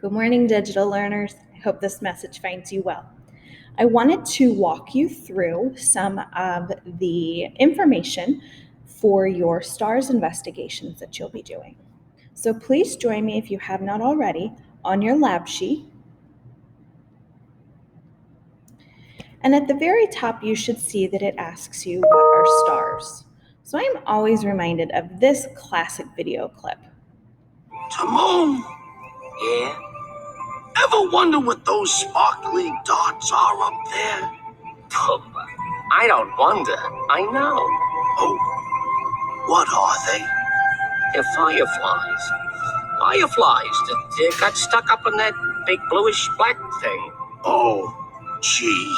Good morning, digital learners. I hope this message finds you well. I wanted to walk you through some of the information for your STARS investigations that you'll be doing. So please join me, if you have not already, on your lab sheet. And at the very top, you should see that it asks you what are stars. So I'm always reminded of this classic video clip. Timon, Yeah? ever wonder what those sparkly dots are up there? Pumba. I don't wonder. I know. Oh, what are they? They're fireflies. Fireflies that got stuck up in that big bluish black thing. Oh, gee.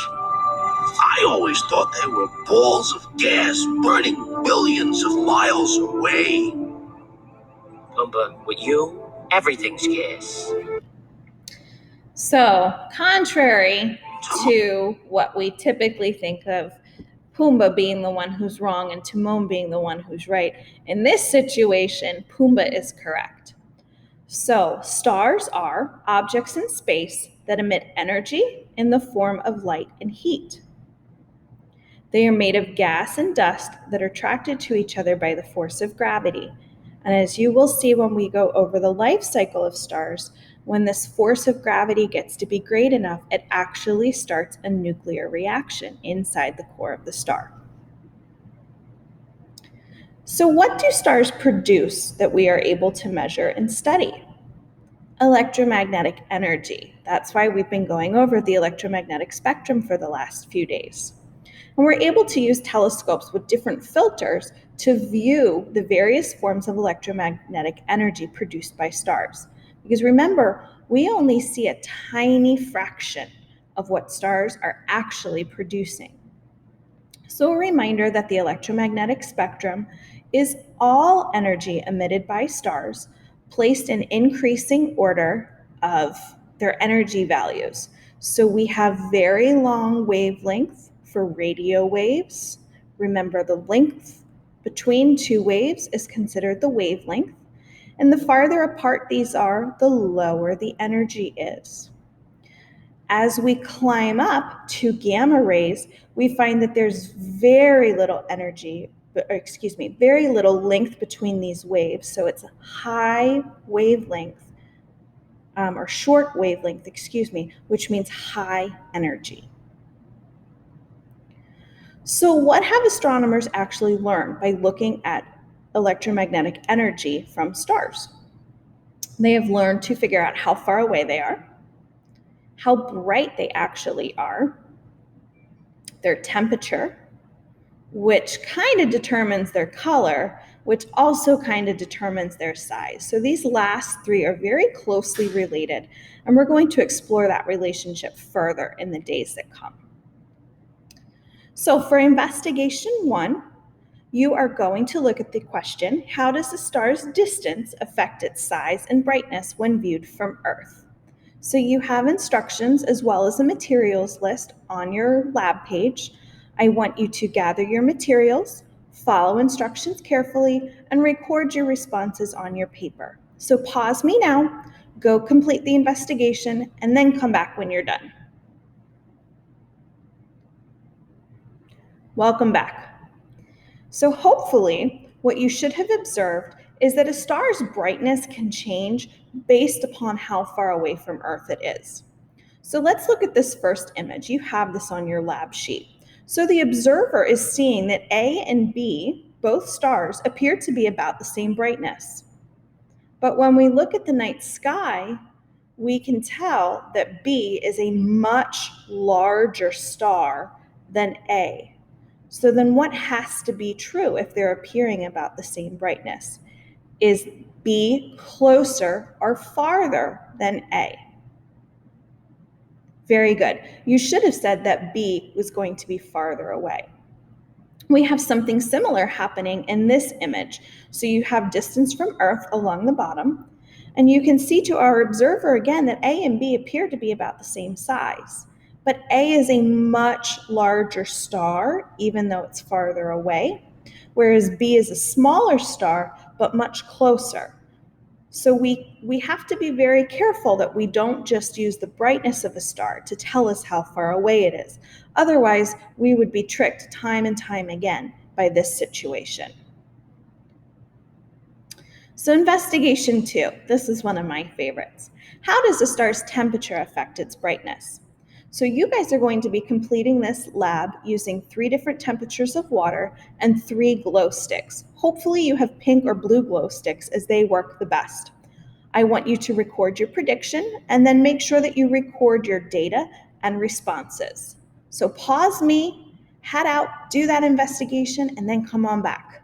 I always thought they were balls of gas burning billions of miles away. Pumba, with you, everything's gas. So, contrary to what we typically think of Pumbaa being the one who's wrong and Timon being the one who's right, in this situation, Pumbaa is correct. So, stars are objects in space that emit energy in the form of light and heat. They are made of gas and dust that are attracted to each other by the force of gravity. And as you will see when we go over the life cycle of stars, when this force of gravity gets to be great enough, it actually starts a nuclear reaction inside the core of the star. So what do stars produce that we are able to measure and study? Electromagnetic energy. That's why we've been going over the electromagnetic spectrum for the last few days. And we're able to use telescopes with different filters to view the various forms of electromagnetic energy produced by stars. Because remember, we only see a tiny fraction of what stars are actually producing. So a reminder that the electromagnetic spectrum is all energy emitted by stars placed in increasing order of their energy values. So we have very long wavelengths for radio waves. Remember, the length between two waves is considered the wavelength, and the farther apart these are, the lower the energy is. As we climb up to gamma rays, we find that there's very little very little length between these waves. So it's a high wavelength, or short wavelength, which means high energy. So what have astronomers actually learned by looking at electromagnetic energy from stars? They have learned to figure out how far away they are, how bright they actually are, their temperature, which kind of determines their color, which also kind of determines their size. So these last three are very closely related, and we're going to explore that relationship further in the days that come. So for investigation 1, you are going to look at the question, how does a star's distance affect its size and brightness when viewed from Earth? So you have instructions as well as a materials list on your lab page. I want you to gather your materials, follow instructions carefully, and record your responses on your paper. So pause me now, go complete the investigation, and then come back when you're done. Welcome back. So hopefully, what you should have observed is that a star's brightness can change based upon how far away from Earth it is. So let's look at this first image. You have this on your lab sheet. So the observer is seeing that A and B, both stars, appear to be about the same brightness. But when we look at the night sky, we can tell that B is a much larger star than A. So then what has to be true if they're appearing about the same brightness? Is B closer or farther than A? Very good. You should have said that B was going to be farther away. We have something similar happening in this image. So you have distance from Earth along the bottom, and you can see to our observer again that A and B appear to be about the same size. But A is a much larger star, even though it's farther away, whereas B is a smaller star, but much closer. So we have to be very careful that we don't just use the brightness of a star to tell us how far away it is. Otherwise, we would be tricked time and time again by this situation. So investigation 2, this is one of my favorites. How does a star's temperature affect its brightness? So you guys are going to be completing this lab using 3 different temperatures of water and 3 glow sticks. Hopefully you have pink or blue glow sticks as they work the best. I want you to record your prediction and then make sure that you record your data and responses. So pause me, head out, do that investigation, and then come on back.